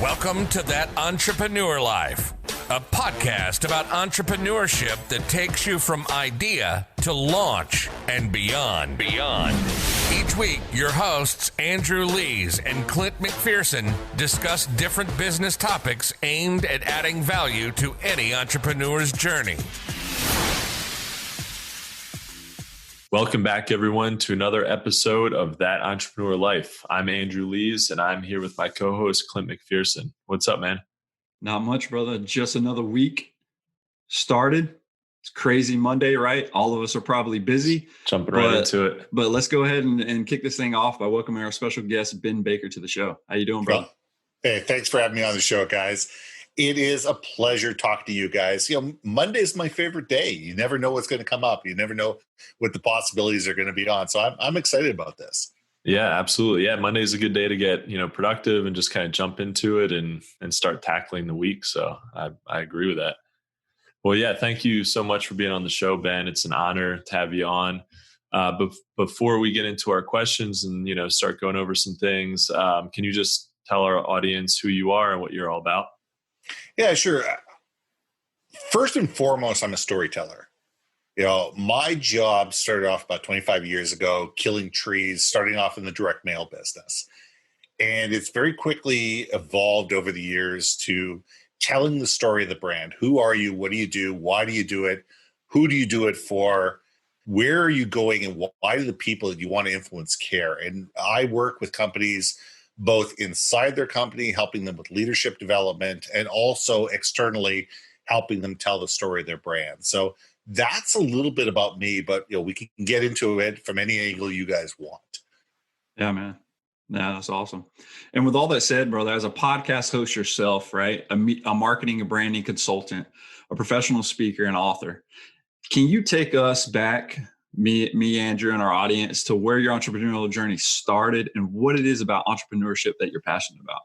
Welcome to That Entrepreneur Life, a podcast about entrepreneurship that takes you from idea to launch and beyond. Each week, your hosts, Andrew Lees and Clint McPherson, discuss different business topics aimed at adding value to any entrepreneur's journey. Welcome back, everyone, to another episode of That Entrepreneur Life. I'm Andrew Lees, and I'm here with my co-host, Clint McPherson. What's up, man? Not much, brother. Just another week started. It's crazy Monday, right? All of us are probably busy. Jumping right into it. But let's go ahead and kick this thing off by welcoming our special guest, Ben Baker, to the show. How you doing, brother? Hey, thanks for having me on the show, guys. It is a pleasure talking to you guys. You know, Monday's my favorite day. You never know what's going to come up. You never know what the possibilities are going to be on. So I'm excited about this. Yeah, absolutely. Yeah, Monday's a good day to get, productive and just kind of jump into it and start tackling the week. So I agree with that. Well, yeah, thank you so much for being on the show, Ben. It's an honor to have you on. But before we get into our questions and, start going over some things, can you just tell our audience who you are and what you're all about? Yeah, sure. First and foremost, I'm a storyteller. My job started off about 25 years ago, killing trees, starting off in the direct mail business. And it's very quickly evolved over the years to telling the story of the brand. Who are you? What do you do? Why do you do it? Who do you do it for? Where are you going? And why do the people that you want to influence care? And I work with companies both inside their company, helping them with leadership development, and also externally helping them tell the story of their brand. So that's a little bit about me, but we can get into it from any angle you guys want. Yeah, man. Yeah, that's awesome. And with all that said, brother, as a podcast host yourself, right, a marketing and branding consultant, a professional speaker and author, can you take us back, me, Andrew, and our audience, to where your entrepreneurial journey started and what it is about entrepreneurship that you're passionate about?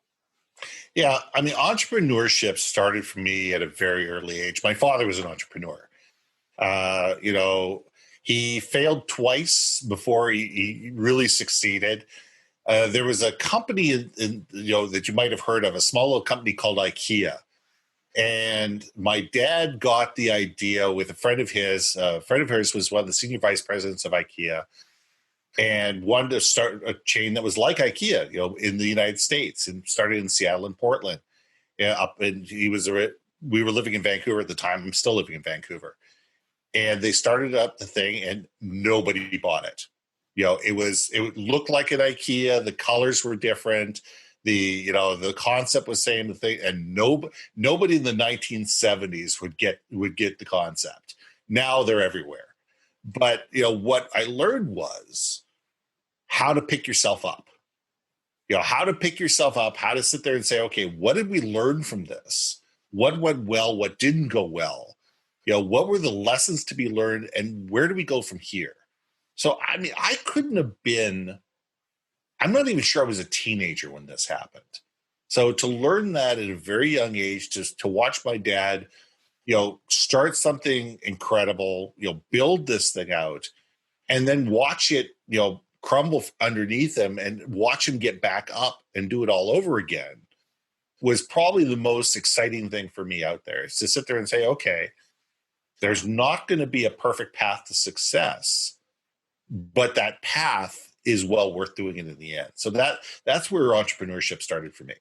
Yeah, I mean, entrepreneurship started for me at a very early age. My father was an entrepreneur. He failed twice before he really succeeded. There was a company that you might have heard of, a small little company called IKEA. And my dad got the idea with a friend of his. A friend of hers was one of the senior vice presidents of IKEA and wanted to start a chain that was like IKEA, in the United States, and started in Seattle and Portland. We were living in Vancouver at the time. I'm still living in Vancouver. And they started up the thing and nobody bought it. It looked like an IKEA. The colors were different. The concept was saying the thing, and nobody in the 1970s would get the concept. Now they're everywhere. But what I learned was how to pick yourself up. How to pick yourself up, how to sit there and say, okay, what did we learn from this? What went well? What didn't go well? What were the lessons to be learned, and where do we go from here? So, I mean, I'm not even sure I was a teenager when this happened. So to learn that at a very young age, just to watch my dad, start something incredible, build this thing out, and then watch it, crumble underneath him and watch him get back up and do it all over again was probably the most exciting thing for me out there. Is to sit there and say, okay, there's not going to be a perfect path to success, but that path is well worth doing it in the end. So that's where entrepreneurship started for me.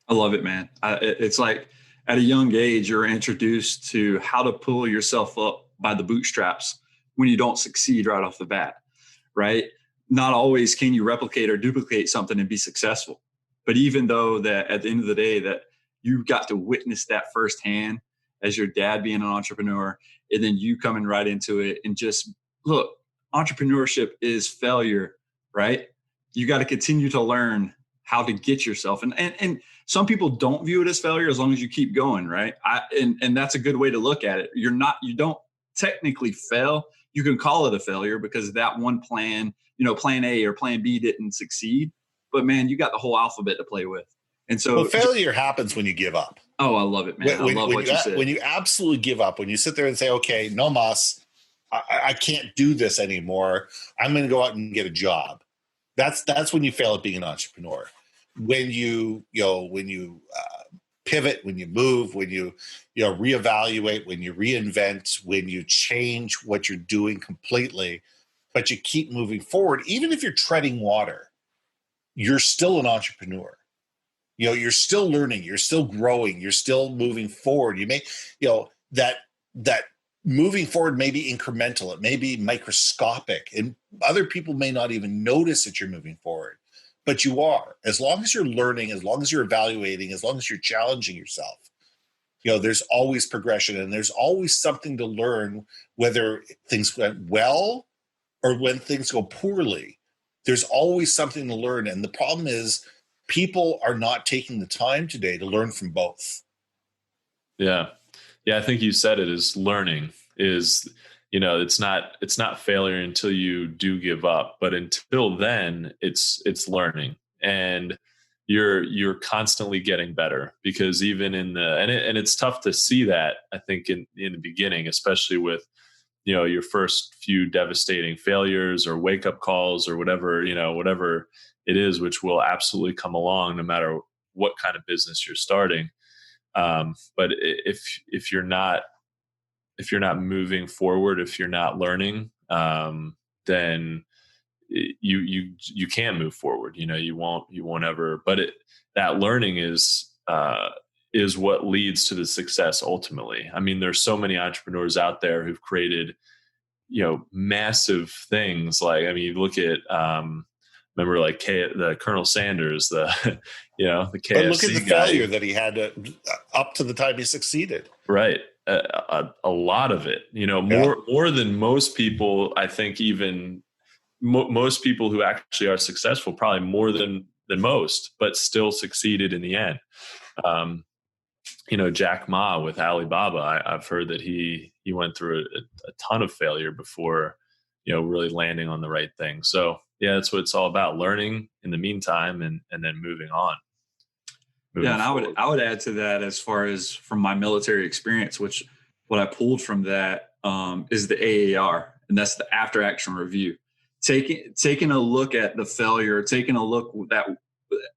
I love it, man. It's like at a young age, you're introduced to how to pull yourself up by the bootstraps when you don't succeed right off the bat, right? Not always can you replicate or duplicate something and be successful. But even though that at the end of the day that you got to witness that firsthand as your dad being an entrepreneur, and then you coming right into it and just look, entrepreneurship is failure, right? You got to continue to learn how to get yourself. And some people don't view it as failure as long as you keep going, right? And that's a good way to look at it. You don't technically fail. You can call it a failure because that one plan, plan A or plan B didn't succeed. But man, you got the whole alphabet to play with. And so failure happens when you give up. Oh, I love it, man. I love what you said. When you absolutely give up, when you sit there and say, okay, no mas, I can't do this anymore. I'm going to go out and get a job. That's when you fail at being an entrepreneur. When you pivot, when you move, when you reevaluate, when you reinvent, when you change what you're doing completely, but you keep moving forward. Even if you're treading water, you're still an entrepreneur. You're still learning, you're still growing, you're still moving forward. You may, that moving forward may be incremental, it may be microscopic, and other people may not even notice that you're moving forward, but you are. As long as you're learning, as long as you're evaluating, as long as you're challenging yourself, there's always progression, and there's always something to learn, whether things went well or when things go poorly. There's always something to learn. And the problem is, people are not taking the time today to learn from both. Yeah. I think you said it, is learning is, it's not failure until you do give up, but until then it's learning, and you're constantly getting better, because even and it's tough to see that, I think, in the beginning, especially with, your first few devastating failures or wake up calls or whatever it is, which will absolutely come along no matter what kind of business you're starting. But if you're not moving forward, if you're not learning, then you can't move forward. You won't ever. But that learning is what leads to the success ultimately. I mean, there's so many entrepreneurs out there who've created, massive things. Like, I mean, you look at, remember, like the Colonel Sanders, the the KFC but look at the guy. failure that he had up to the time he succeeded. Right. A lot of it, more than most people. I think even most people who actually are successful, probably more than most, but still succeeded in the end. Jack Ma with Alibaba, I've heard that he went through a ton of failure before, really landing on the right thing. So yeah, that's what it's all about: learning in the meantime, and then moving on. And I would add to that, as far as from my military experience, which what I pulled from that is the AAR, and that's the after action review. Taking a look at the failure, taking a look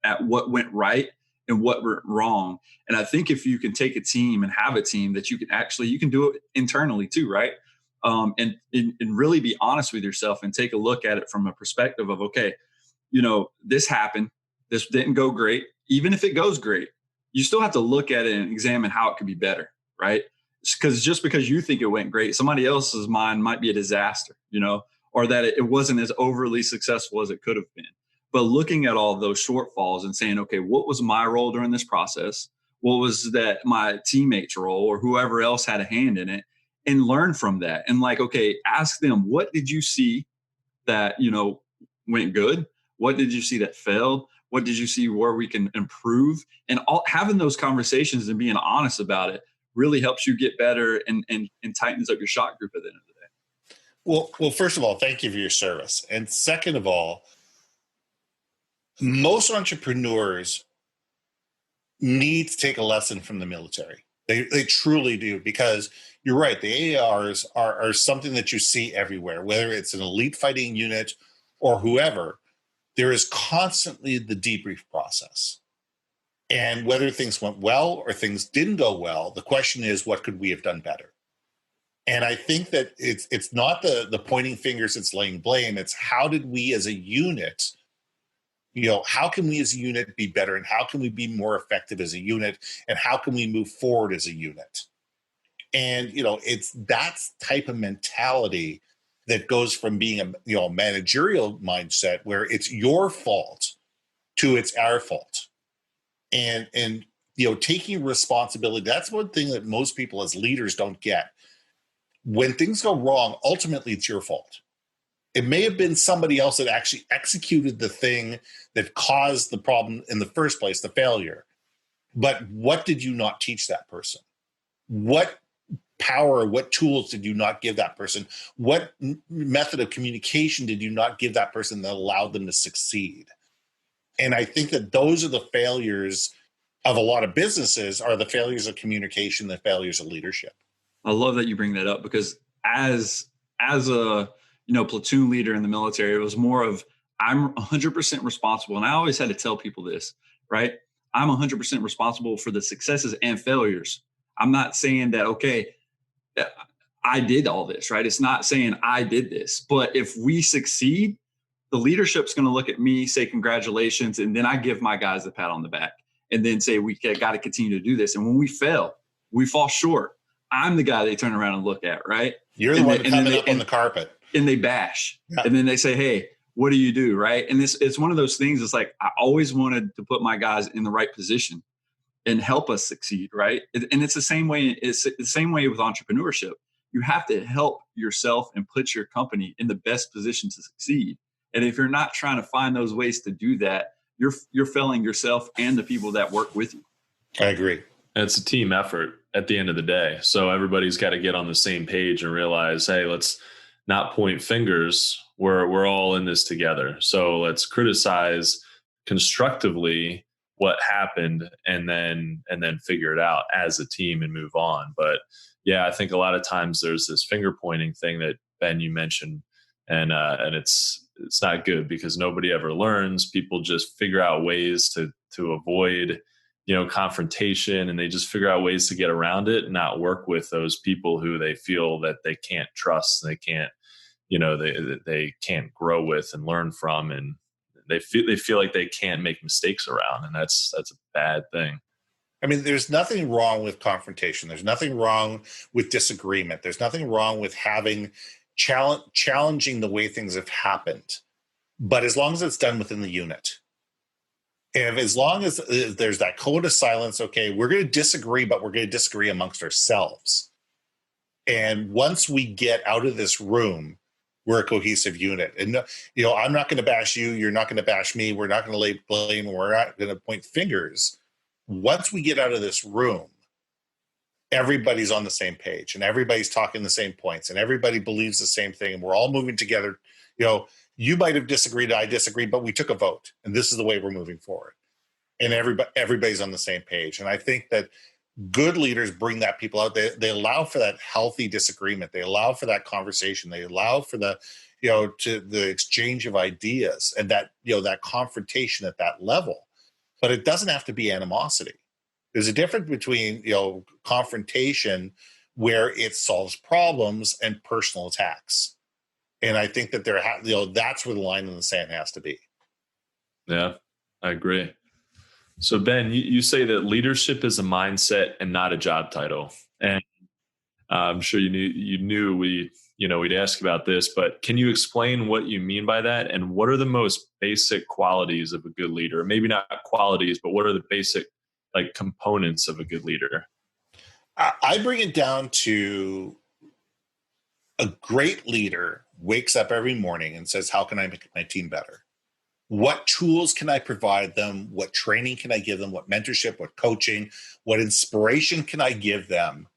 at what went right and what went wrong. And I think if you can take a team and have a team that you can do it internally too, right? And really be honest with yourself and take a look at it from a perspective of, okay, this happened, this didn't go great. Even if it goes great, you still have to look at it and examine how it could be better, right? Because just because you think it went great, somebody else's mind might be a disaster, or that it wasn't as overly successful as it could have been. But looking at all of those shortfalls and saying, okay, what was my role during this process? What was that my teammate's role, or whoever else had a hand in it, and learn from that. And ask them, what did you see that, went good? What did you see that failed? What did you see where we can improve? And having those conversations and being honest about it really helps you get better and tightens up your shot group at the end of the day. Well, first of all, thank you for your service. And second of all, most entrepreneurs need to take a lesson from the military. They truly do, because you're right. The AARs are something that you see everywhere, whether it's an elite fighting unit or whoever. There is constantly the debrief process. And whether things went well or things didn't go well, the question is, what could we have done better? And I think that it's not the pointing fingers, it's laying blame. It's how did we as a unit, how can we as a unit be better, and how can we be more effective as a unit, and how can we move forward as a unit? And, it's that type of mentality that goes from being a managerial mindset where it's your fault to it's our fault. And taking responsibility, that's one thing that most people as leaders don't get. When things go wrong, ultimately it's your fault. It may have been somebody else that actually executed the thing that caused the problem in the first place, the failure. But what did you not teach that person? What power, what tools did you not give that person? What method of communication did you not give that person that allowed them to succeed? And I think that those are the failures of a lot of businesses, are the failures of communication, the failures of leadership. I love that you bring that up, because as a platoon leader in the military, it was more of, I'm 100% responsible. And I always had to tell people this, right? I'm 100% responsible for the successes and failures. I'm not saying that, okay, I did all this, right? It's not saying I did this, but if we succeed, the leadership's going to look at me, say congratulations, and then I give my guys a pat on the back and then say we got to continue to do this. And when we fail, we fall short, I'm the guy they turn around and look at, right? You're the one coming up on the carpet. And they bash. Yeah. And then they say, hey, what do you do, right? And it's one of those things. It's like I always wanted to put my guys in the right position and help us succeed, right? And it's the same way. It's the same way with entrepreneurship. You have to help yourself and put your company in the best position to succeed. And if you're not trying to find those ways to do that, you're failing yourself and the people that work with you. I agree. And it's a team effort at the end of the day. So everybody's got to get on the same page and realize, hey, let's not point fingers. We're all in this together. So let's criticize constructively what happened and then figure it out as a team and move on. But yeah, I think a lot of times there's this finger pointing thing that Ben, you mentioned, and it's not good because nobody ever learns. People just figure out ways to avoid, confrontation, and they just figure out ways to get around it and not work with those people who they feel that they can't trust and they can't, they can't grow with and learn from, and they feel like they can't make mistakes around, and that's a bad thing. I mean, there's nothing wrong with confrontation. There's nothing wrong with disagreement. There's nothing wrong with having challenging the way things have happened. But as long as it's done within the unit, and as long as there's that code of silence, okay, we're going to disagree, but we're going to disagree amongst ourselves. And once we get out of this room, we're a cohesive unit. And, I'm not going to bash you. You're not going to bash me. We're not going to lay blame. We're not going to point fingers. Once we get out of this room, everybody's on the same page and everybody's talking the same points and everybody believes the same thing. And we're all moving together. You might have disagreed. I disagree, but we took a vote and this is the way we're moving forward. And everybody's on the same page. And I think that good leaders bring that people out. They allow for that healthy disagreement. They allow for that conversation. They allow for the exchange of ideas and that, that confrontation at that level. But it doesn't have to be animosity. There's a difference between, confrontation where it solves problems and personal attacks. And I think that that's where the line in the sand has to be. Yeah, I agree. So Ben, you say that leadership is a mindset and not a job title. And I'm sure you knew we'd ask about this, but can you explain what you mean by that? And what are the most basic qualities of a good leader? Maybe not qualities, but what are the basic components of a good leader? I bring it down to a great leader wakes up every morning and says, how can I make my team better? What tools can I provide them? What training can I give them? What mentorship, what coaching, what inspiration can I give them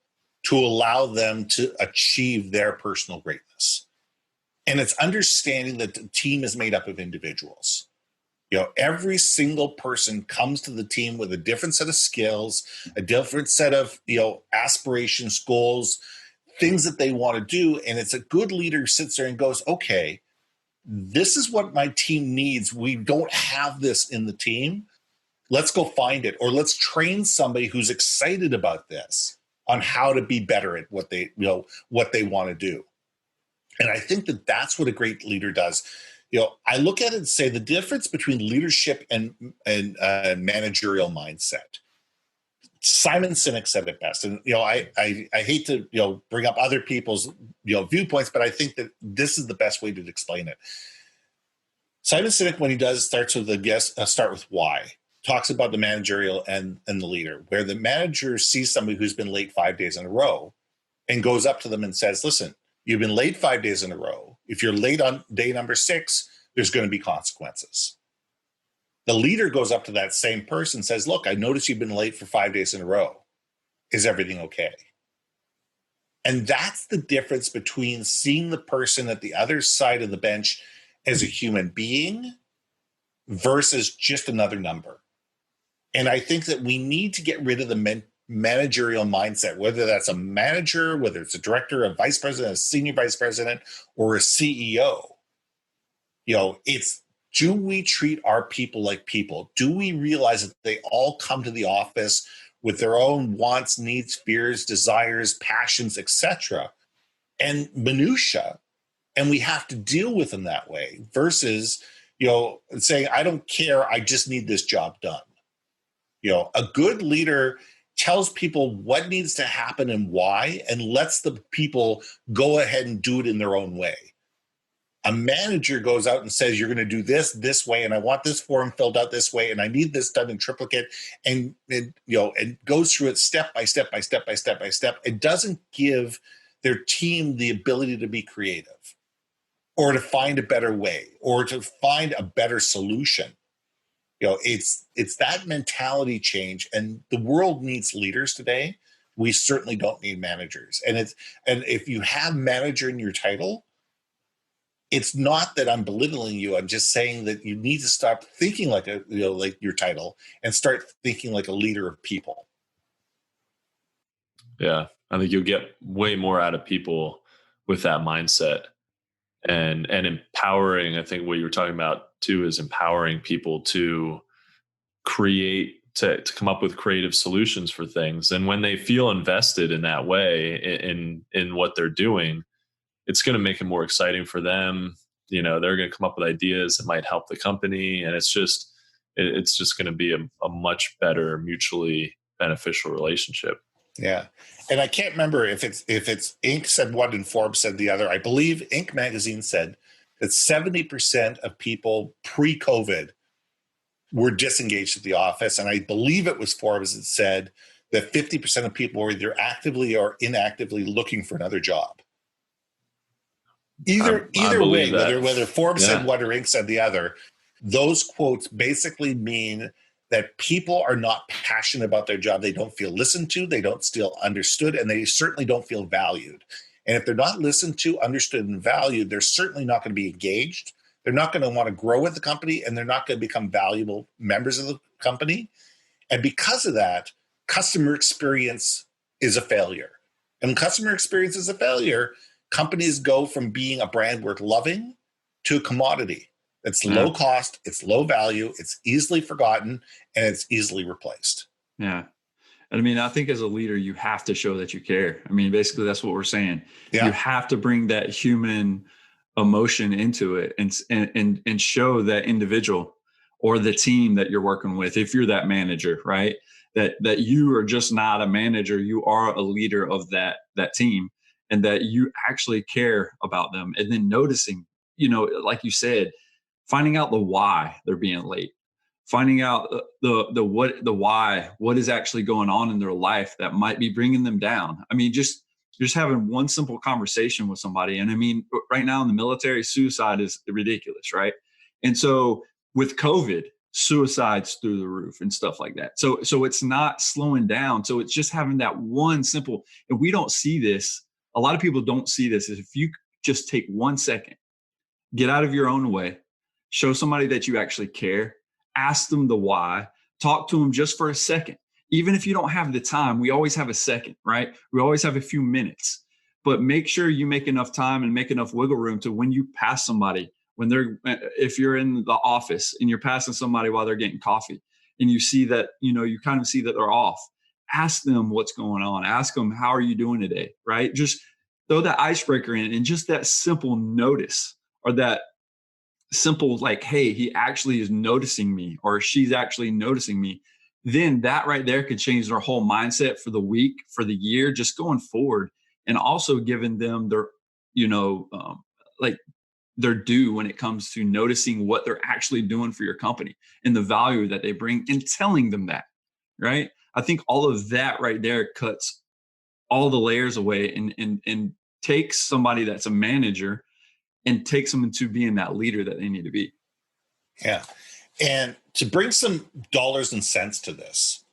to allow them to achieve their personal greatness? And it's understanding that the team is made up of individuals. Every single person comes to the team with a different set of skills, a different set of, aspirations, goals, things that they want to do. And it's a good leader who sits there and goes, okay, this is what my team needs. We don't have this in the team. Let's go find it. Or let's train somebody who's excited about this on how to be better at what they want to do. And I think that that's what a great leader does. I look at it and say the difference between leadership and managerial mindset. Simon Sinek said it best. And, I hate to, bring up other people's, viewpoints, but I think that this is the best way to explain it. Simon Sinek, when he does, starts with start with why. Talks about the managerial and the leader, where the manager sees somebody who's been late 5 days in a row and goes up to them and says, listen, you've been late 5 days in a row. If you're late on day number 6, there's going to be consequences. The leader goes up to that same person and says, look, I noticed you've been late for 5 days in a row. Is everything okay? And that's the difference between seeing the person at the other side of the bench as a human being versus just another number. And I think that we need to get rid of the managerial mindset, whether that's a manager, whether it's a director, a vice president, a senior vice president, or a CEO. It's Do we treat our people like people? Do we realize that they all come to the office with their own wants, needs, fears, desires, passions, etc., and minutia, and we have to deal with them that way versus, saying, I don't care, I just need this job done. A good leader tells people what needs to happen and why, and lets the people go ahead and do it in their own way. A manager goes out and says, you're going to do this way, and I want this form filled out this way, and I need this done in triplicate, and goes through it step by step by step by step by step. It doesn't give their team the ability to be creative or to find a better way or to find a better solution. It's that mentality change, and the world needs leaders today. We certainly don't need managers. And if you have manager in your title, it's not that I'm belittling you. I'm just saying that you need to stop thinking like like your title and start thinking like a leader of people. Yeah, I think you'll get way more out of people with that mindset, and empowering. I think what you were talking about too is empowering people to create, to come up with creative solutions for things. And when they feel invested in that way in what they're doing, it's going to make it more exciting for them. They're going to come up with ideas that might help the company. And it's just going to be a much better mutually beneficial relationship. Yeah. And I can't remember if it's Inc. said one and Forbes said the other. I believe Inc. magazine said that 70% of people pre-COVID were disengaged at the office. And I believe it was Forbes that said that 50% of people were either actively or inactively looking for another job. Either way, whether Forbes said one or Inc. said the other, those quotes basically mean that people are not passionate about their job. They don't feel listened to, they don't feel understood, and they certainly don't feel valued. And if they're not listened to, understood, and valued, they're certainly not going to be engaged. They're not going to want to grow with the company, and they're not going to become valuable members of the company. And because of that, customer experience is a failure. And when customer experience is a failure, companies go from being a brand worth loving to a commodity. It's low cost, it's low value, it's easily forgotten, and it's easily replaced. Yeah. And I think as a leader, you have to show that you care. Basically, that's what we're saying. Yeah. You have to bring that human emotion into it and show that individual or the team that you're working with, if you're that manager, right? That you are just not a manager, you are a leader of that team, and that you actually care about them. And then noticing, like you said, finding out the why they're being late, finding out the why, what is actually going on in their life that might be bringing them down. Just having one simple conversation with somebody. And right now in the military, suicide is ridiculous, right? And so with COVID, suicides through the roof and stuff like that. So it's not slowing down. So it's just having that one simple, and we don't see this. A lot of people don't see this. Is if you just take 1 second, get out of your own way, show somebody that you actually care, ask them the why, talk to them just for a second. Even if you don't have the time, we always have a second, right? We always have a few minutes, but make sure you make enough time and make enough wiggle room to when you pass somebody, if you're in the office and you're passing somebody while they're getting coffee and you see that, you kind of see that they're off, ask them what's going on. Ask them, how are you doing today? Right? Just throw that icebreaker in, and just that simple notice, or that simple, like, hey, he actually is noticing me, or she's actually noticing me. Then that right there could change their whole mindset for the week, for the year, just going forward. And also giving them their, their due when it comes to noticing what they're actually doing for your company and the value that they bring, and telling them that, right? I think all of that right there cuts all the layers away and takes somebody that's a manager and takes them into being that leader that they need to be. Yeah. And to bring some dollars and cents to this,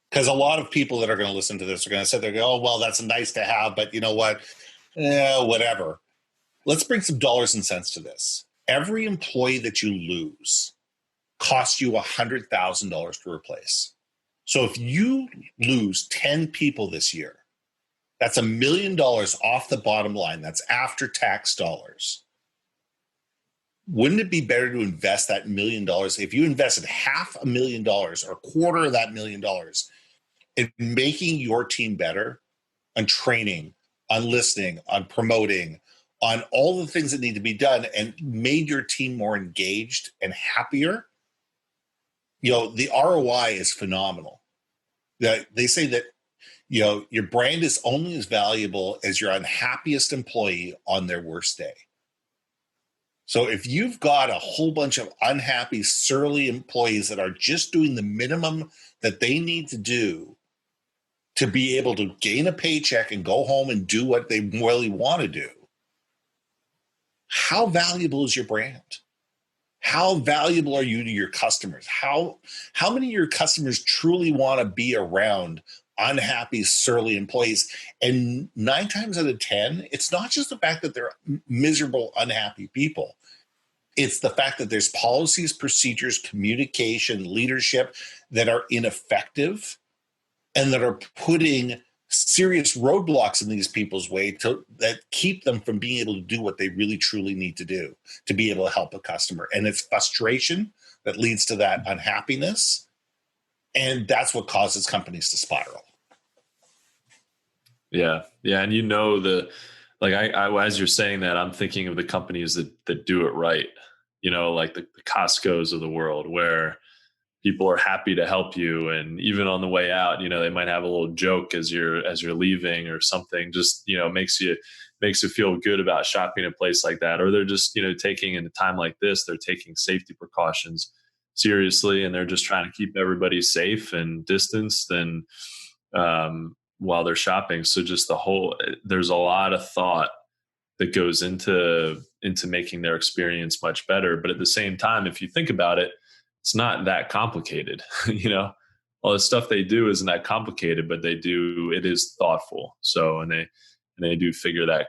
because a lot of people that are going to listen to this are going to sit there and go, oh, well, that's nice to have, but you know what? Whatever. Let's bring some dollars and cents to this. Every employee that you lose costs you $100,000 to replace. So if you lose 10 people this year, that's $1 million off the bottom line. That's after tax dollars. wouldn't it be better to invest that $1 million? If you invested $500,000 or a quarter of that $1 million in making your team better, on training, on listening, on promoting, on all the things that need to be done, and made your team more engaged and happier, the ROI is phenomenal. They say that, your brand is only as valuable as your unhappiest employee on their worst day. So if you've got a whole bunch of unhappy, surly employees that are just doing the minimum that they need to do to be able to gain a paycheck and go home and do what they really want to do, how valuable is your brand? How valuable are you to your customers? How many of your customers truly want to be around unhappy, surly employees? And 9 times out of 10, it's not just the fact that they're miserable, unhappy people. It's the fact that there's policies, procedures, communication, leadership that are ineffective and that are putting serious roadblocks in these people's way that keep them from being able to do what they really truly need to do to be able to help a customer. And it's frustration that leads to that unhappiness. And that's what causes companies to spiral. Yeah. Yeah. And I as you're saying that, I'm thinking of the companies that do it right, like the Costco's of the world, where people are happy to help you. And even on the way out, they might have a little joke as you're leaving or something, just, makes you feel good about shopping at a place like that. Or they're just, taking in a time like this, they're taking safety precautions seriously, and they're just trying to keep everybody safe and distanced and, while they're shopping. So just there's a lot of thought that goes into making their experience much better. But at the same time, if you think about it, it's not that complicated. All the stuff they do isn't that complicated, but it is thoughtful. So, and they do figure that,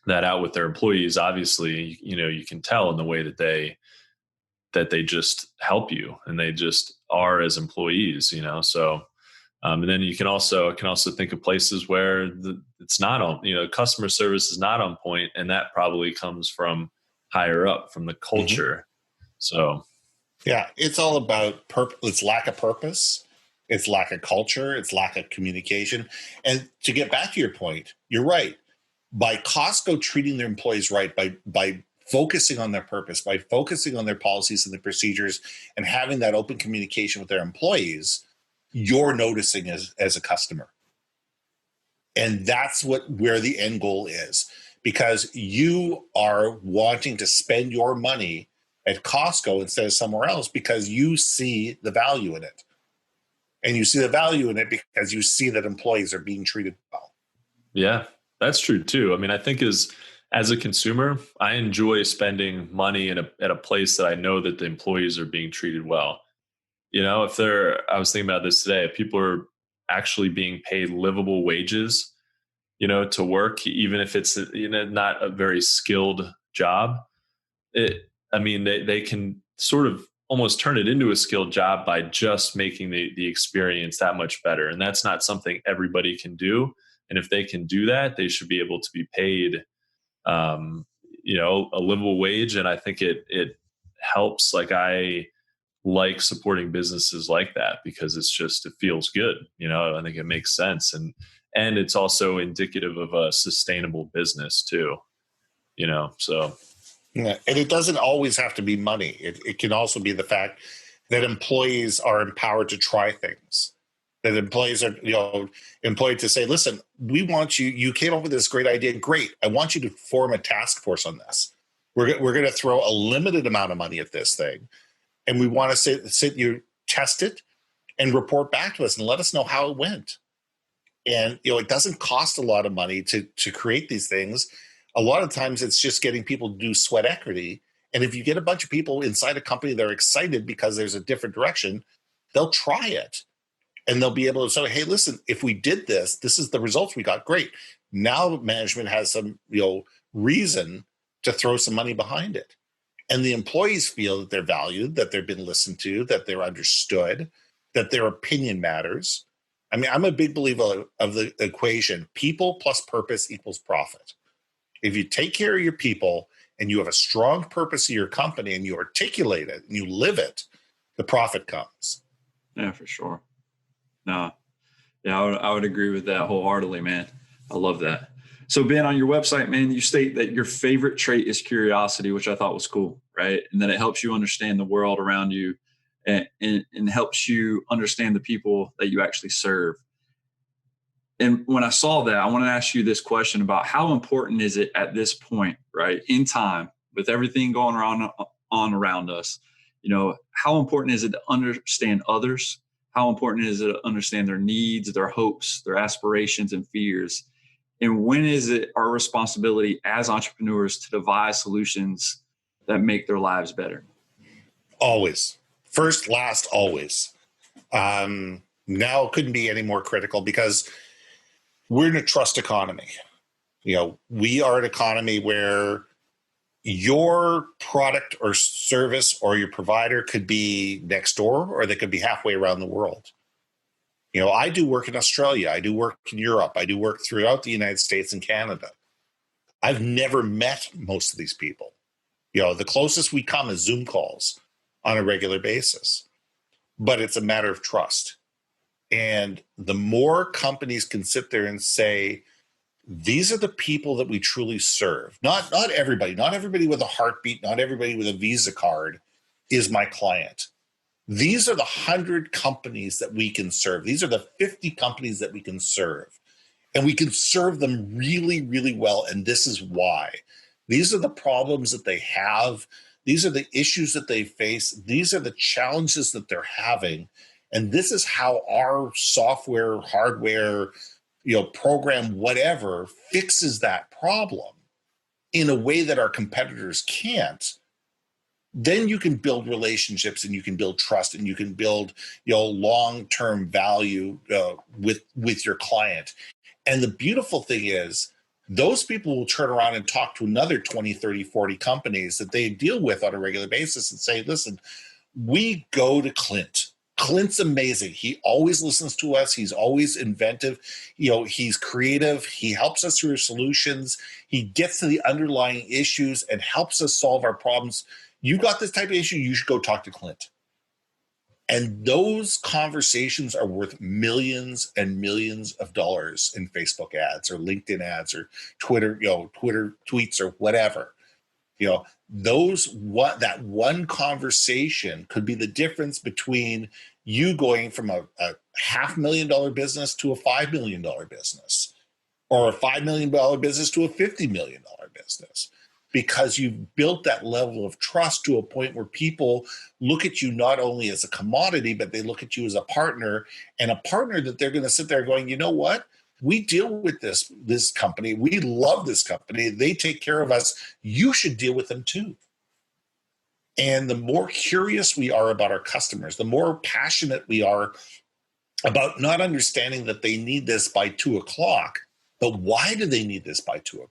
that out with their employees. Obviously, you can tell in the way that they just help you and they just are as employees, so, and then I can also think of places where it's not on, customer service is not on point, and that probably comes from higher up, from the culture. Mm-hmm. So, yeah, it's all about it's lack of purpose, it's lack of culture, it's lack of communication. And to get back to your point, you're right. By Costco treating their employees right, by focusing on their purpose, by focusing on their policies and the procedures, and having that open communication with their employees, you're noticing as a customer. And that's where the end goal is, because you are wanting to spend your money at Costco instead of somewhere else because you see the value in it. And you see the value in it because you see that employees are being treated well. Yeah, that's true too. I mean, I think as a consumer, I enjoy spending money at a place that I know that the employees are being treated well. I was thinking about this today, if people are actually being paid livable wages, to work, even if it's, not a very skilled job, they can sort of almost turn it into a skilled job by just making the experience that much better. And that's not something everybody can do. And if they can do that, they should be able to be paid, a livable wage. And I think it helps. I like supporting businesses like that because it feels good. I think it makes sense. And it's also indicative of a sustainable business too, so. Yeah, and it doesn't always have to be money. It can also be the fact that employees are empowered to try things. That employees are, employed to say, listen, we want you came up with this great idea. Great. I want you to form a task force on this. We're going to throw a limited amount of money at this thing. And we want to sit you test it and report back to us and let us know how it went. And, it doesn't cost a lot of money to create these things. A lot of times it's just getting people to do sweat equity. And if you get a bunch of people inside a company that are excited because there's a different direction, they'll try it. And they'll be able to say, hey, listen, if we did this is the results we got. Great. Now management has some, reason to throw some money behind it. And the employees feel that they're valued, that they've been listened to, that they're understood, that their opinion matters. I mean, I'm a big believer of the equation, people plus purpose equals profit. If you take care of your people and you have a strong purpose of your company and you articulate it and you live it, the profit comes. Yeah, for sure. No, yeah, I would agree with that wholeheartedly, man. I love that. So Ben, on your website, man, you state that your favorite trait is curiosity, which I thought was cool, right? And that it helps you understand the world around you and helps you understand the people that you actually serve. And when I saw that, I want to ask you this question about how important is it at this point, right, in time, with everything going on around us, how important is it to understand others? How important is it to understand their needs, their hopes, their aspirations and fears? And when is it our responsibility as entrepreneurs to devise solutions that make their lives better? Always. First, last, always. Now it couldn't be any more critical because we're in a trust economy. We are an economy where your product or service or your provider could be next door or they could be halfway around the world. I do work in Australia. I do work in Europe. I do work throughout the United States and Canada. I've never met most of these people. The closest we come is Zoom calls on a regular basis. But it's a matter of trust. And the more companies can sit there and say, these are the people that we truly serve. Not everybody with a heartbeat, not everybody with a Visa card is my client. These are the 100 companies that we can serve. These are the 50 companies that we can serve. And we can serve them really, really well. And this is why. These are the problems that they have. These are the issues that they face. These are the challenges that they're having. And this is how our software, hardware, program, whatever, fixes that problem in a way that our competitors can't. Then you can build relationships and you can build trust and you can build, long-term value with your client. And the beautiful thing is, those people will turn around and talk to another 20, 30, 40 companies that they deal with on a regular basis and say, listen, we go to Clint. Clint's amazing. He always listens to us. He's always inventive. He's creative. He helps us through solutions. He gets to the underlying issues and helps us solve our problems. You got this type of issue, you should go talk to Clint. And those conversations are worth millions and millions of dollars in Facebook ads or LinkedIn ads or Twitter tweets or whatever. That one conversation could be the difference between you going from a $500,000 business to a $5 million business, or a $5 million business to a $50 million business. Because you've built that level of trust to a point where people look at you not only as a commodity, but they look at you as a partner, and a partner that they're going to sit there going, you know what? We deal with this company. We love this company. They take care of us. You should deal with them too. And the more curious we are about our customers, the more passionate we are about not understanding that they need this by 2:00, but why do they need this by 2:00?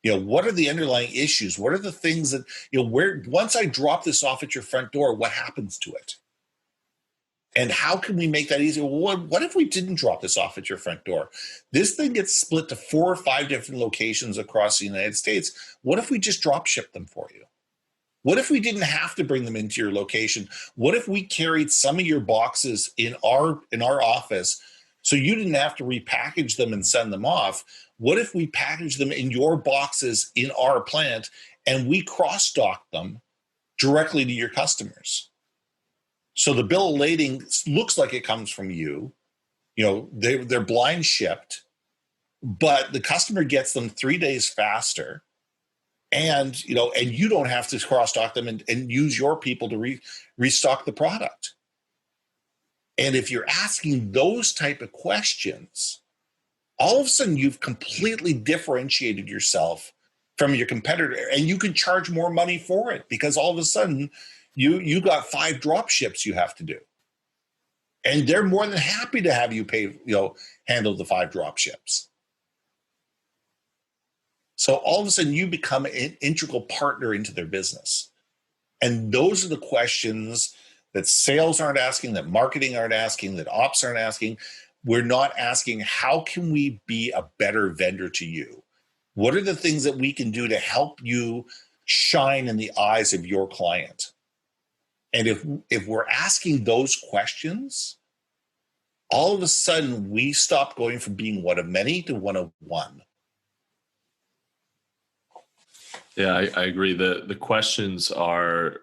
What are the underlying issues? What are the things that, once I drop this off at your front door, what happens to it? And how can we make that easier? Well, what if we didn't drop this off at your front door? This thing gets split to 4 or 5 different locations across the United States. What if we just drop ship them for you? What if we didn't have to bring them into your location? What if we carried some of your boxes in our office so you didn't have to repackage them and send them off? What if we package them in your boxes in our plant and we cross-dock them directly to your customers? So the bill of lading looks like it comes from you. They're blind shipped, but the customer gets them 3 days faster. And you don't have to cross-dock them and use your people to restock the product. And if you're asking those type of questions, all of a sudden you've completely differentiated yourself from your competitor, and you can charge more money for it because all of a sudden you got 5 drop ships you have to do. And they're more than happy to have you handle the 5 drop ships. So all of a sudden you become an integral partner into their business. And those are the questions that sales aren't asking, that marketing aren't asking, that ops aren't asking. We're not asking, how can we be a better vendor to you? What are the things that we can do to help you shine in the eyes of your client? And if we're asking those questions, all of a sudden we stop going from being one of many to one of one. Yeah, I agree. The questions are,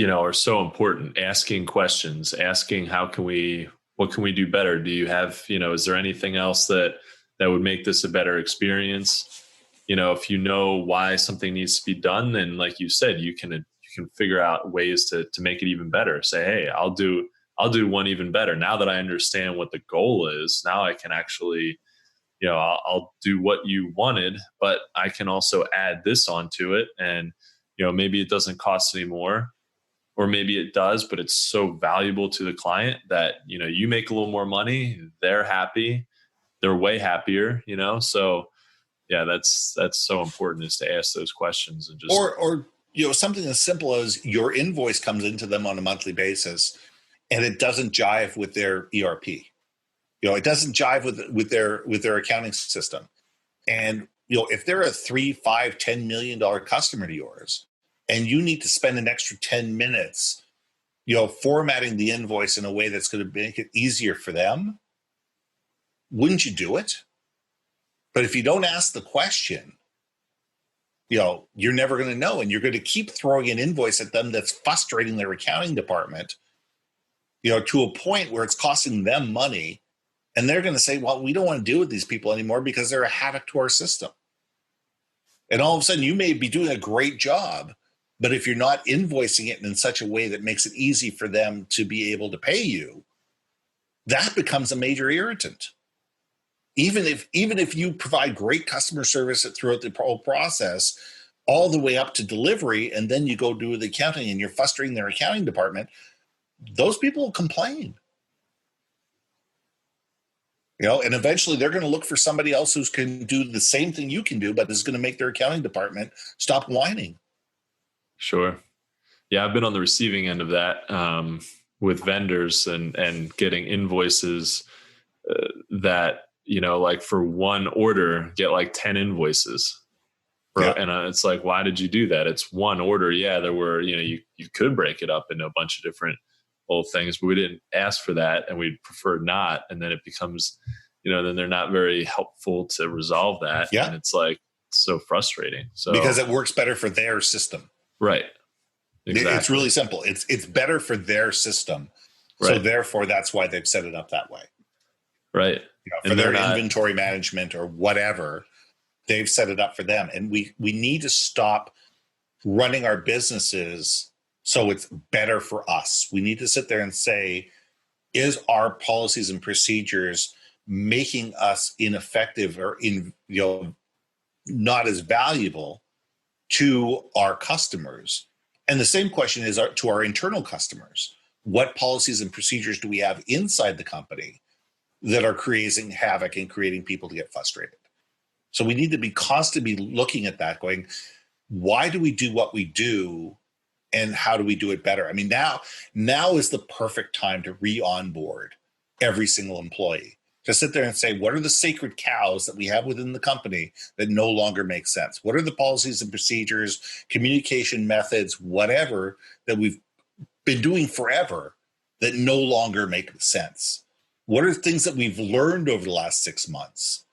are so important. Asking questions, asking what can we do better? Do you have, is there anything else that would make this a better experience? If you know why something needs to be done, then like you said, you can figure out ways to make it even better. Say, hey, I'll do one even better. Now that I understand what the goal is, now I can actually, I'll do what you wanted, but I can also add this onto it. And, maybe it doesn't cost any more, or maybe it does, but it's so valuable to the client that, you make a little more money, they're happy, they're way happier, so yeah, that's so important, is to ask those questions. And just or something as simple as your invoice comes into them on a monthly basis and it doesn't jive with their ERP. It doesn't jive with their accounting system. And if they're a $3, $5, $10 million customer to yours, and you need to spend an extra 10 minutes formatting the invoice in a way that's going to make it easier for them, wouldn't you do it? But if you don't ask the question, you're never going to know. And you're going to keep throwing an invoice at them that's frustrating their accounting department, to a point where it's costing them money. And they're going to say, well, we don't want to deal with these people anymore because they're a havoc to our system. And all of a sudden you may be doing a great job, but if you're not invoicing it in such a way that makes it easy for them to be able to pay you, that becomes a major irritant. Even if you provide great customer service throughout the whole process, all the way up to delivery, and then you go do the accounting and you're frustrating their accounting department, those people will complain. And eventually they're going to look for somebody else who can do the same thing you can do, but is going to make their accounting department stop whining. Sure. Yeah, I've been on the receiving end of that with vendors and getting invoices that, like for one order, get like 10 invoices. Yeah. And it's like, why did you do that? It's one order. Yeah, there were, you could break it up into a bunch of different old things, but we didn't ask for that, and we'd prefer not. And then it becomes, then they're not very helpful to resolve that. Yeah. And it's like so frustrating. So because it works better for their system. Right. Exactly. It's really simple. It's better for their system. Right. So therefore that's why they've set it up that way. Right. For their inventory management or whatever, they've set it up for them. And we need to stop running our businesses so it's better for us. We need to sit there and say, is our policies and procedures making us ineffective or not as valuable to our customers? And the same question is to our internal customers. What policies and procedures do we have inside the company that are creating havoc and creating people to get frustrated? So we need to be constantly looking at that, going, why do we do what we do, and how do we do it better? I mean, now is the perfect time to re-onboard every single employee. To sit there and say, what are the sacred cows that we have within the company that no longer make sense? What are the policies and procedures, communication methods, whatever, that we've been doing forever that no longer make sense? What are things that we've learned over the last 6 months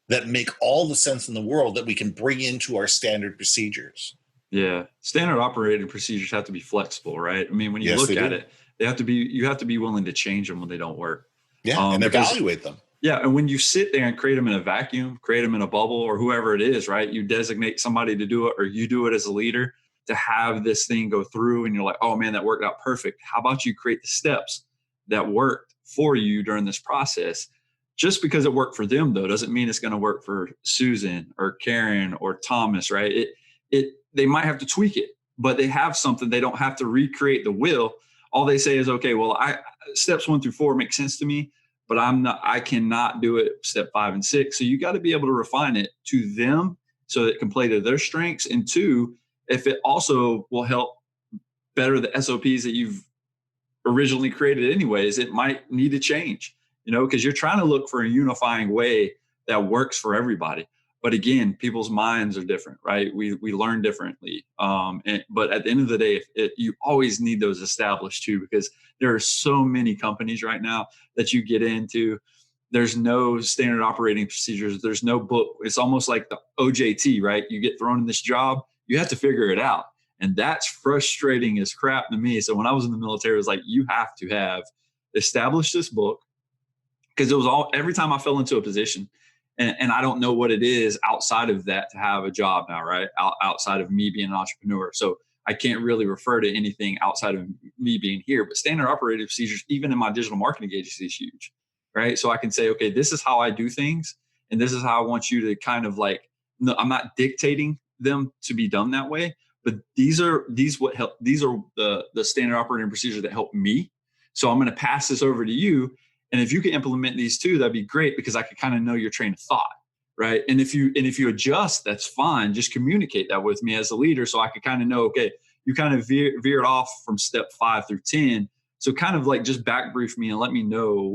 that make all the sense in the world that we can bring into our standard procedures? Yeah. Standard operating procedures have to be flexible, right? I mean, when you look at it, you have to be willing to change them when they don't work. Yeah. And evaluate them. Yeah. And when you sit there and create them in a vacuum, create them in a bubble, or whoever it is, right? You designate somebody to do it, or you do it as a leader to have this thing go through, and you're like, oh man, that worked out perfect. How about you create the steps that worked for you during this process? Just because it worked for them, though, doesn't mean it's going to work for Susan or Karen or Thomas, right? They might have to tweak it, but they have something. They don't have to recreate the wheel. All they say is, okay, well, steps 1 through 4 make sense to me, but I cannot do it step 5 and 6. So you got to be able to refine it to them so that it can play to their strengths. And 2, if it also will help better the SOPs that you've originally created anyways, it might need to change, because you're trying to look for a unifying way that works for everybody. But again, people's minds are different, right? We learn differently. But at the end of the day, you always need those established too, because there are so many companies right now that you get into. There's no standard operating procedures. There's no book. It's almost like the OJT, right? You get thrown in this job, you have to figure it out. And that's frustrating as crap to me. So when I was in the military, it was like, you have to have established this book, because it was every time I fell into a position, and I don't know what it is outside of that to have a job now, right? Outside of me being an entrepreneur. So I can't really refer to anything outside of me being here, but standard operating procedures, even in my digital marketing agency, is huge, right? So I can say, okay, this is how I do things. And this is how I want you to kind of like, no, I'm not dictating them to be done that way, but these are the standard operating procedures that help me. So I'm going to pass this over to you. And if you can implement these too, that'd be great, because I could kind of know your train of thought, right? And if you adjust, that's fine. Just communicate that with me as a leader, so I could kind of know, okay, you kind of veered off from step 5 through 10. So kind of like just back brief me and let me know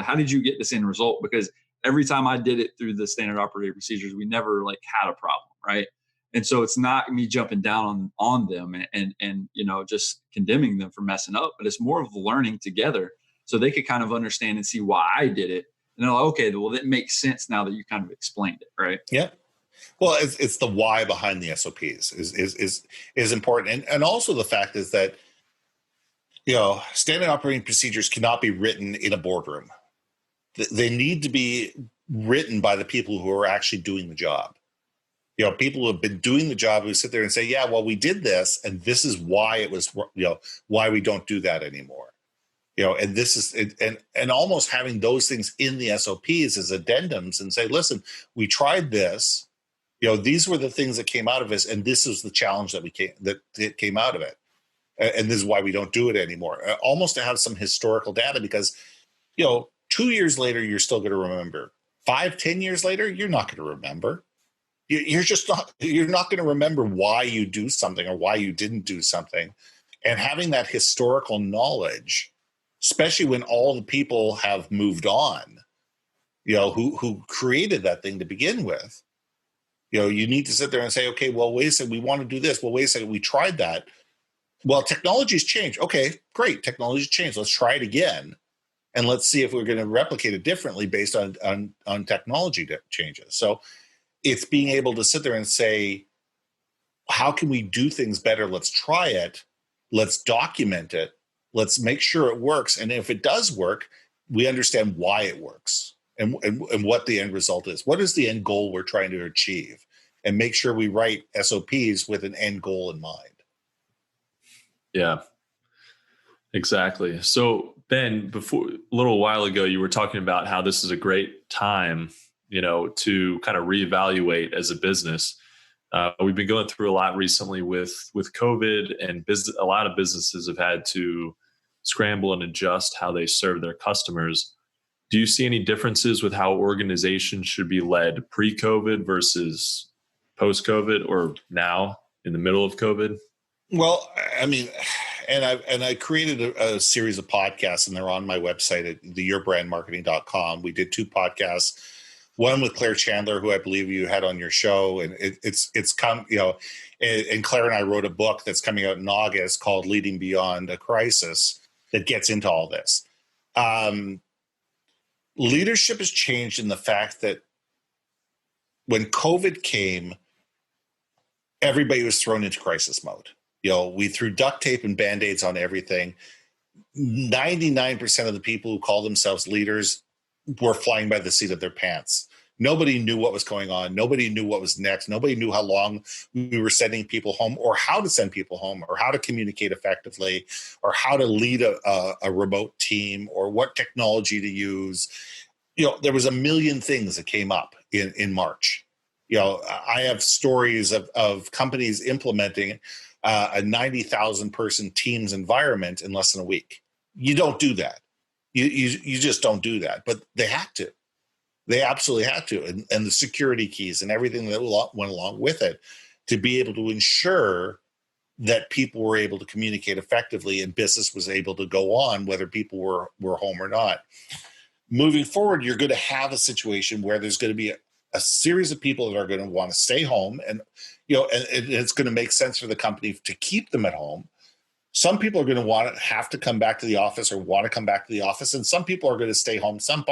how did you get this end result? Because every time I did it through the standard operating procedures, we never like had a problem, right? And so it's not me jumping down on them and just condemning them for messing up, but it's more of learning together, so they could kind of understand and see why I did it. And they're like, okay, well, that makes sense now that you kind of explained it, right? Yeah. Well, it's the why behind the SOPs is important. And also the fact is that, standard operating procedures cannot be written in a boardroom. They need to be written by the people who are actually doing the job. People who have been doing the job who sit there and say, yeah, well, we did this, and this is why it was, why we don't do that anymore. And this is, and almost having those things in the SOPs as addendums and say, listen, we tried this, these were the things that came out of this, and this is the challenge that came out of it. And this is why we don't do it anymore. Almost to have some historical data, because, 2 years later, you're still going to remember. 5-10 years later, you're not going to remember. You're not going to remember why you do something or why you didn't do something. And having that historical knowledge, especially when all the people have moved on, who created that thing to begin with, you need to sit there and say, okay, well, wait a second, we want to do this. Well, wait a second, we tried that. Well, technology's changed. Okay, great, technology's changed. Let's try it again. And let's see if we're going to replicate it differently based on technology changes. So it's being able to sit there and say, how can we do things better? Let's try it. Let's document it. Let's make sure it works. And if it does work, we understand why it works and what the end result is. What is the end goal we're trying to achieve? And make sure we write SOPs with an end goal in mind. Yeah, exactly. So Ben, a little while ago, you were talking about how this is a great time, to kind of reevaluate as a business. We've been going through a lot recently with COVID, and a lot of businesses have had to scramble and adjust how they serve their customers. Do you see any differences with how organizations should be led pre-COVID versus post-COVID, or now in the middle of COVID? Well, I mean, and I created a series of podcasts, and they're on my website at theyourbrandmarketing.com. We did 2 podcasts, one with Claire Chandler, who I believe you had on your show, and it's come, and Claire and I wrote a book that's coming out in August called Leading Beyond a Crisis that gets into all this. Leadership has changed in the fact that when COVID came, everybody was thrown into crisis mode. We threw duct tape and Band-Aids on everything. 99% of the people who call themselves leaders were flying by the seat of their pants. Nobody knew what was going on. Nobody knew what was next. Nobody knew how long we were sending people home, or how to send people home, or how to communicate effectively, or how to lead a remote team, or what technology to use. There was a million things that came up in March. I have stories of companies implementing a 90,000 person Teams environment in less than a week. You don't do that. You just don't do that. But they had to. They absolutely had to. And the security keys and everything that went along with it to be able to ensure that people were able to communicate effectively and business was able to go on, whether people were home or not. Moving forward, you're going to have a situation where there's going to be a series of people that are going to want to stay home, and and it's going to make sense for the company to keep them at home. Some people are going to have to come back to the office or want to come back to the office, and some people are going to stay home some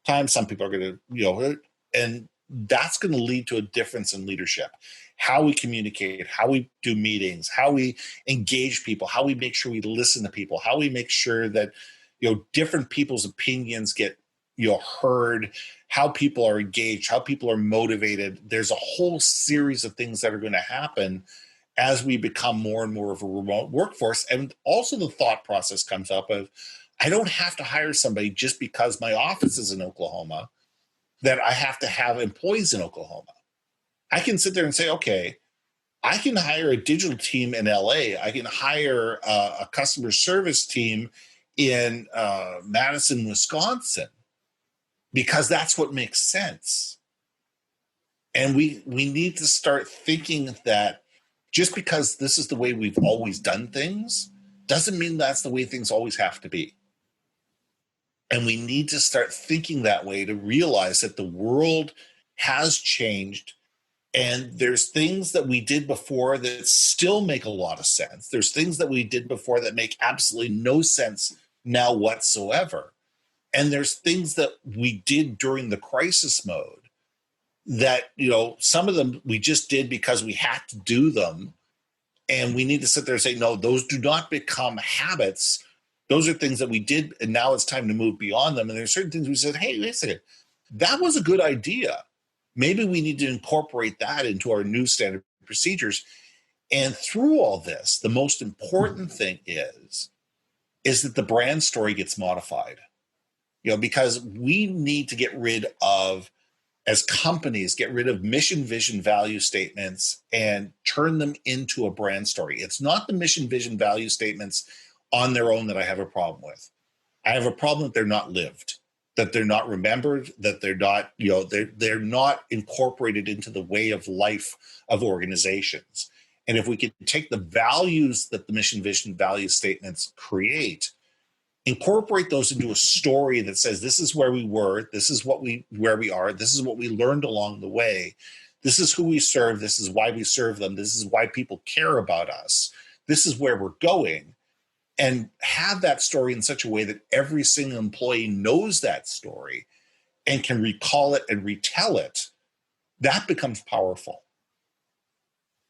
time. Some people are going to, and that's going to lead to a difference in leadership. How we communicate, how we do meetings, how we engage people, how we make sure we listen to people, how we make sure that different people's opinions get heard, how people are engaged, how people are motivated. There's a whole series of things that are going to happen as we become more and more of a remote workforce. And also the thought process comes up of, I don't have to hire somebody just because my office is in Oklahoma, that I have to have employees in Oklahoma. I can sit there and say, okay, I can hire a digital team in LA. I can hire a customer service team in Madison, Wisconsin, because that's what makes sense. And we need to start thinking that just because this is the way we've always done things doesn't mean that's the way things always have to be. And we need to start thinking that way to realize that the world has changed, and there's things that we did before that still make a lot of sense. There's things that we did before that make absolutely no sense now whatsoever. And there's things that we did during the crisis mode that, some of them we just did because we had to do them. And we need to sit there and say, no, those do not become habits. Those are things that we did, and now it's time to move beyond them. And there's certain things we said, hey, wait a second, that was a good idea. Maybe we need to incorporate that into our new standard procedures. And through all this, the most important thing is that the brand story gets modified. Because we need to get rid of, as companies, get rid of mission, vision, value statements and turn them into a brand story. It's not the mission, vision, value statements on their own that I have a problem with. I have a problem that they're not lived, that they're not remembered, that they're not, they're not incorporated into the way of life of organizations. And if we can take the values that the mission, vision, value statements create, incorporate those into a story that says, this is where we were, this is where we are, this is what we learned along the way, this is who we serve, this is why we serve them, this is why people care about us, this is where we're going, and have that story in such a way that every single employee knows that story and can recall it and retell it, that becomes powerful.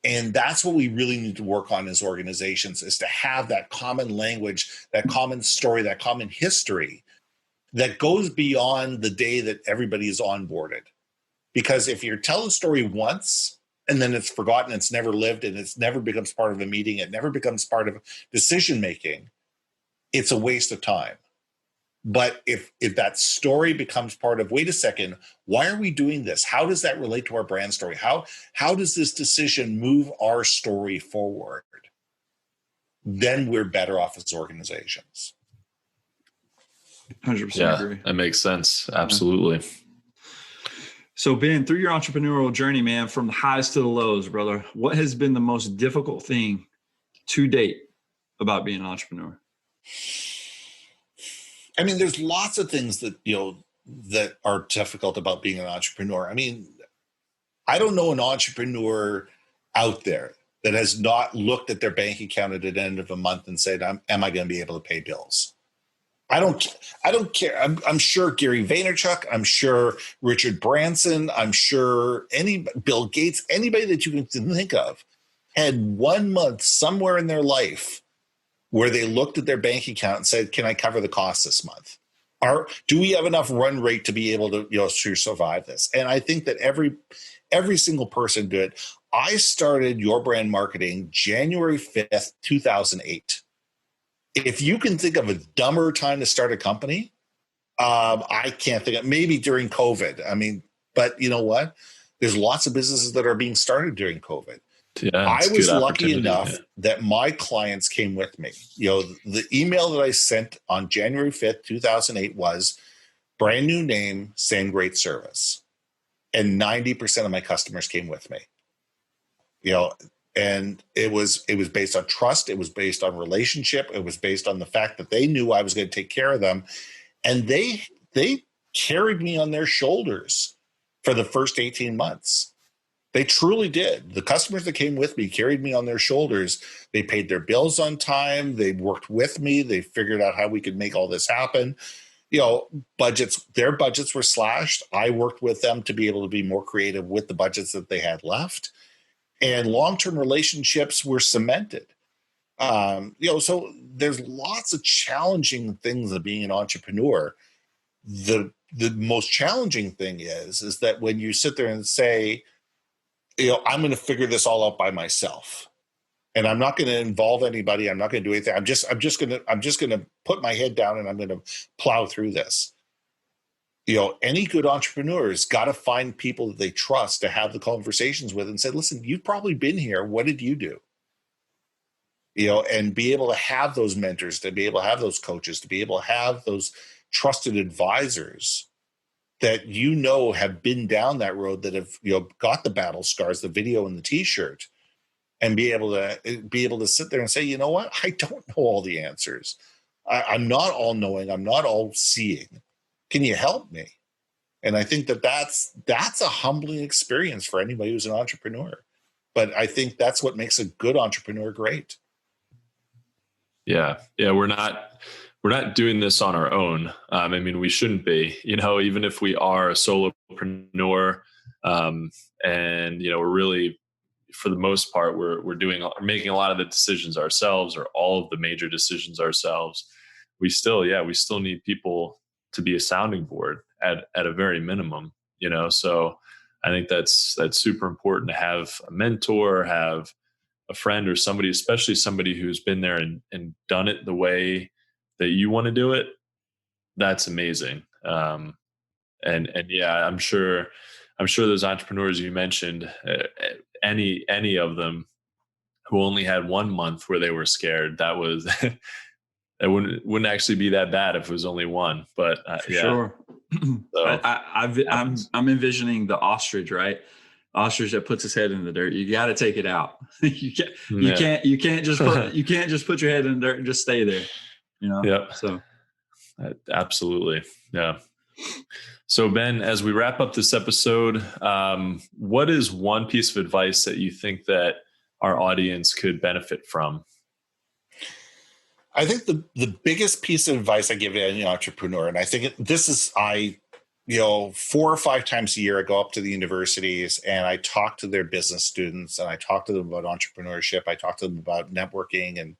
And that's what we really need to work on as organizations, is to have that common language, that common story, that common history that goes beyond the day that everybody is onboarded. Because if you tell a story once and then it's forgotten, it's never lived, and it's never becomes part of a meeting, it never becomes part of decision-making, it's a waste of time. But if that story becomes part of, wait a second, why are we doing this? How does that relate to our brand story? How does this decision move our story forward? Then we're better off as organizations. 100% agree. That makes sense. Absolutely. Yeah. So Ben, through your entrepreneurial journey, man, from the highs to the lows, brother, what has been the most difficult thing to date about being an entrepreneur? I mean, there's lots of things that, that are difficult about being an entrepreneur. I mean, I don't know an entrepreneur out there that has not looked at their bank account at the end of a month and said, am I going to be able to pay bills? I don't care. I'm sure Gary Vaynerchuk, I'm sure Richard Branson, I'm sure Bill Gates, anybody that you can think of had 1 month somewhere in their life where they looked at their bank account and said, can I cover the cost this month? Do we have enough run rate to be able to, to survive this? And I think that every single person did. I started Your Brand Marketing January 5th, 2008. If you can think of a dumber time to start a company, I can't think of, maybe during COVID. I mean, but you know what? There's lots of businesses that are being started during COVID. Yeah, I was lucky enough that my clients came with me. The email that I sent on January 5th, 2008 was brand new name, same great service. And 90% of my customers came with me. And it was based on trust. It was based on relationship. It was based on the fact that they knew I was going to take care of them. And they carried me on their shoulders for the first 18 months. They truly did. The customers that came with me carried me on their shoulders. They paid their bills on time. They worked with me. They figured out how we could make all this happen. Their budgets were slashed. I worked with them to be able to be more creative with the budgets that they had left. And long-term relationships were cemented. So there's lots of challenging things of being an entrepreneur. The most challenging thing is that when you sit there and say, I'm going to figure this all out by myself, and I'm not going to involve anybody. I'm not going to do anything. I'm just going to put my head down and I'm going to plow through this. Any good entrepreneur has got to find people that they trust to have the conversations with and say, listen, you've probably been here. What did you do? And be able to have those mentors, to be able to have those coaches, to be able to have those trusted advisors that have been down that road, that have got the battle scars, the video and the T-shirt, and be able to sit there and say, you know what, I don't know all the answers. I'm not all knowing. I'm not all seeing. Can you help me? And I think that's a humbling experience for anybody who's an entrepreneur. But I think that's what makes a good entrepreneur great. Yeah, we're not doing this on our own. We shouldn't be, even if we are a solopreneur, and we're really, for the most part, we're making a lot of the decisions ourselves, or all of the major decisions ourselves. We still need people to be a sounding board at a very minimum, So I think that's super important to have a mentor, have a friend or somebody, especially somebody who's been there and done it the way that you want to do it. That's amazing. And yeah, I'm sure those entrepreneurs you mentioned, any of them who only had 1 month where they were scared, that was, it wouldn't actually be that bad if it was only one, but yeah. Sure. So, I'm envisioning the ostrich, right? Ostrich that puts his head in the dirt. You got to take it out. You can't just put your head in the dirt and just stay there. Yep. So absolutely. Yeah. So Ben, as we wrap up this episode, what is one piece of advice that you think that our audience could benefit from? I think the biggest piece of advice I give to any entrepreneur, and I think this is 4 or 5 times a year, I go up to the universities and I talk to their business students, and I talk to them about entrepreneurship. I talk to them about networking and,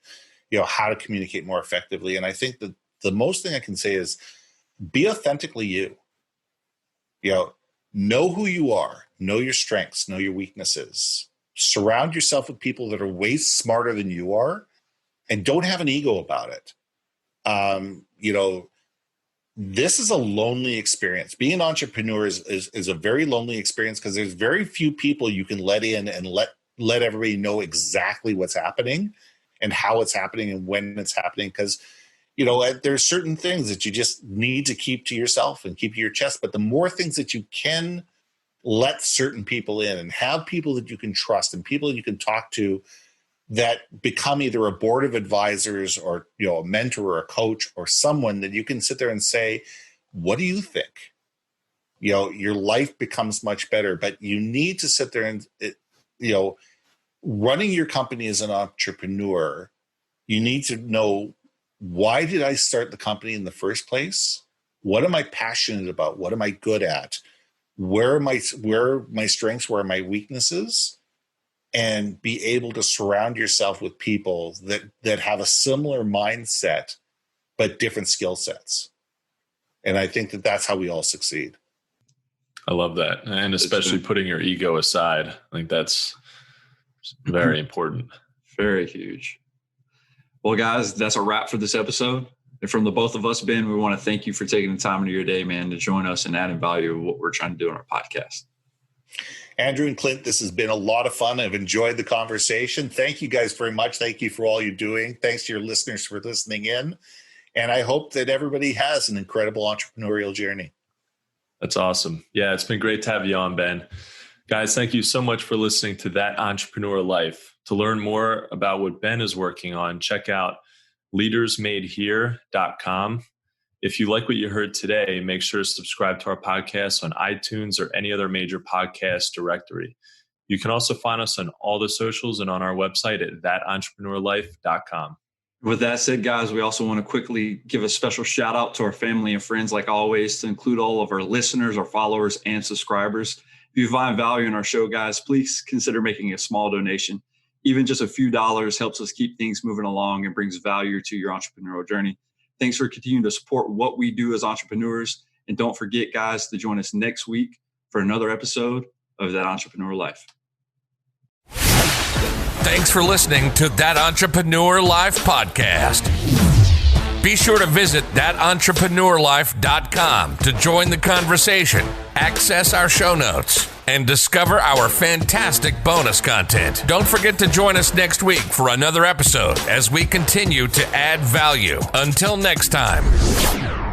how to communicate more effectively. And I think that the most thing I can say is be authentically you. Know who you are, know your strengths, know your weaknesses. Surround yourself with people that are way smarter than you are, and don't have an ego about it. This is a lonely experience. Being an entrepreneur is a very lonely experience, because there's very few people you can let in and let everybody know exactly what's happening and how it's happening and when it's happening. Because, there's certain things that you just need to keep to yourself and keep to your chest. But the more things that you can let certain people in and have people that you can trust and people that you can talk to that become either a board of advisors or, a mentor or a coach or someone that you can sit there and say, what do you think? Your life becomes much better. But you need to sit there and, running your company as an entrepreneur, you need to know, why did I start the company in the first place? What am I passionate about? What am I good at? Where are my strengths? Where are my weaknesses? And be able to surround yourself with people that have a similar mindset, but different skill sets. And I think that's how we all succeed. I love that. And especially putting your ego aside. I think that's very important. Very huge. Well, guys, that's a wrap for this episode. And from the both of us, Ben, we want to thank you for taking the time of your day, man, to join us and adding value to what we're trying to do on our podcast. Andrew and Clint, this has been a lot of fun. I've enjoyed the conversation. Thank you guys very much. Thank you for all you're doing. Thanks to your listeners for listening in. And I hope that everybody has an incredible entrepreneurial journey. That's awesome. Yeah, it's been great to have you on, Ben. Guys, thank you so much for listening to That Entrepreneur Life. To learn more about what Ben is working on, check out leadersmadehere.com. If you like what you heard today, make sure to subscribe to our podcast on iTunes or any other major podcast directory. You can also find us on all the socials and on our website at thatentrepreneurlife.com. With that said, guys, we also want to quickly give a special shout out to our family and friends, like always, to include all of our listeners, our followers, and subscribers. If you find value in our show, guys, please consider making a small donation. Even just a few dollars helps us keep things moving along and brings value to your entrepreneurial journey. Thanks for continuing to support what we do as entrepreneurs. And don't forget, guys, to join us next week for another episode of That Entrepreneur Life. Thanks for listening to That Entrepreneur Life podcast. Be sure to visit thatentrepreneurlife.com to join the conversation, access our show notes, and discover our fantastic bonus content. Don't forget to join us next week for another episode as we continue to add value. Until next time.